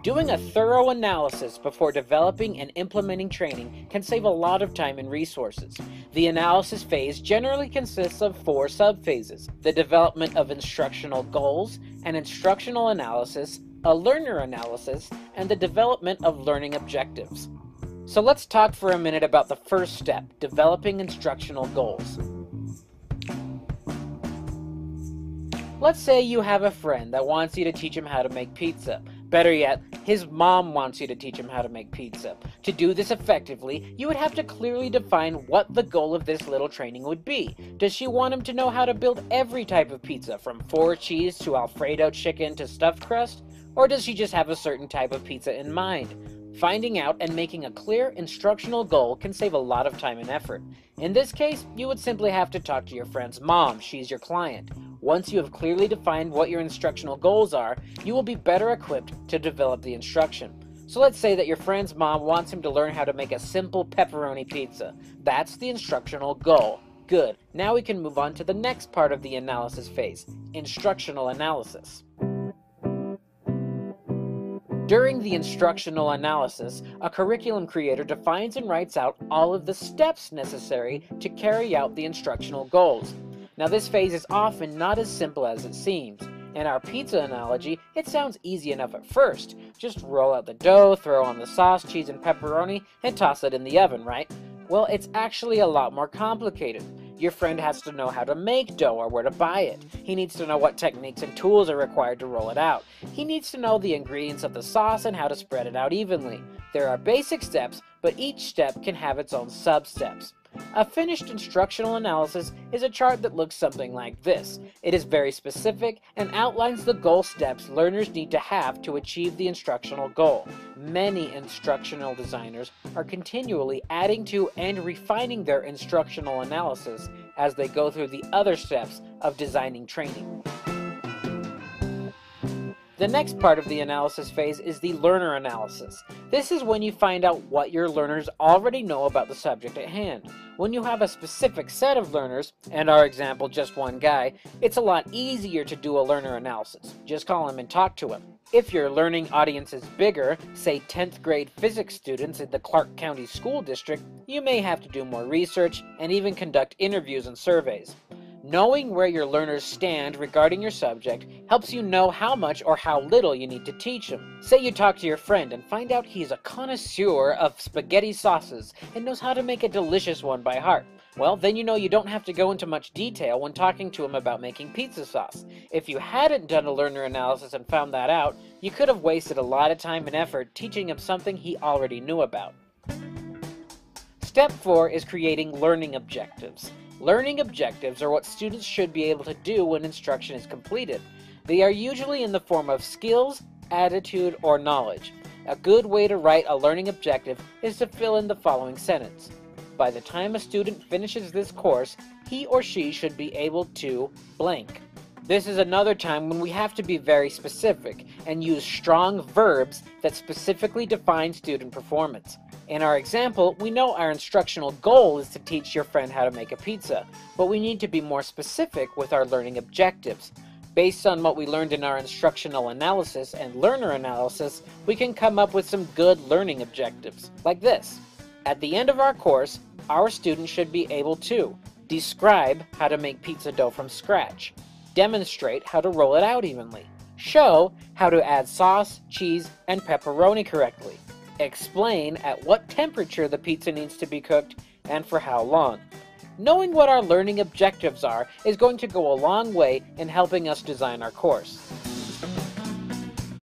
Doing a thorough analysis before developing and implementing training can save a lot of time and resources. The analysis phase generally consists of 4 subphases: the development of instructional goals, an instructional analysis, a learner analysis, and the development of learning objectives. So let's talk for a minute about the first step, developing instructional goals. Let's say you have a friend that wants you to teach him how to make pizza. Better yet, his mom wants you to teach him how to make pizza. To do this effectively, you would have to clearly define what the goal of this little training would be. Does she want him to know how to build every type of pizza, from 4 cheese to Alfredo chicken to stuffed crust? Or does she just have a certain type of pizza in mind? Finding out and making a clear instructional goal can save a lot of time and effort. In this case, you would simply have to talk to your friend's mom. She's your client. Once you have clearly defined what your instructional goals are, you will be better equipped to develop the instruction. So let's say that your friend's mom wants him to learn how to make a simple pepperoni pizza. That's the instructional goal. Good. Now we can move on to the next part of the analysis phase, instructional analysis. During the instructional analysis, a curriculum creator defines and writes out all of the steps necessary to carry out the instructional goals. Now this phase is often not as simple as it seems. In our pizza analogy, it sounds easy enough at first. Just roll out the dough, throw on the sauce, cheese, and pepperoni, and toss it in the oven, right? Well, it's actually a lot more complicated. Your friend has to know how to make dough or where to buy it. He needs to know what techniques and tools are required to roll it out. He needs to know the ingredients of the sauce and how to spread it out evenly. There are basic steps, but each step can have its own sub-steps. A finished instructional analysis is a chart that looks something like this. It is very specific and outlines the goal steps learners need to have to achieve the instructional goal. Many instructional designers are continually adding to and refining their instructional analysis as they go through the other steps of designing training. The next part of the analysis phase is the learner analysis. This is when you find out what your learners already know about the subject at hand. When you have a specific set of learners, and our example just one guy, it's a lot easier to do a learner analysis. Just call him and talk to him. If your learning audience is bigger, say 10th grade physics students in the Clark County School District, you may have to do more research and even conduct interviews and surveys. Knowing where your learners stand regarding your subject helps you know how much or how little you need to teach them. Say you talk to your friend and find out he's a connoisseur of spaghetti sauces and knows how to make a delicious one by heart. Well, then you know you don't have to go into much detail when talking to him about making pizza sauce. If you hadn't done a learner analysis and found that out, you could have wasted a lot of time and effort teaching him something he already knew about. Step 4 is creating learning objectives. Learning objectives are what students should be able to do when instruction is completed. They are usually in the form of skills, attitude, or knowledge. A good way to write a learning objective is to fill in the following sentence. By the time a student finishes this course, he or she should be able to blank. This is another time when we have to be very specific and use strong verbs that specifically define student performance. In our example, we know our instructional goal is to teach your friend how to make a pizza, but we need to be more specific with our learning objectives. Based on what we learned in our instructional analysis and learner analysis, we can come up with some good learning objectives, like this. At the end of our course, our students should be able to describe how to make pizza dough from scratch, demonstrate how to roll it out evenly, show how to add sauce, cheese, and pepperoni correctly, explain at what temperature the pizza needs to be cooked and for how long. Knowing what our learning objectives are is going to go a long way in helping us design our course.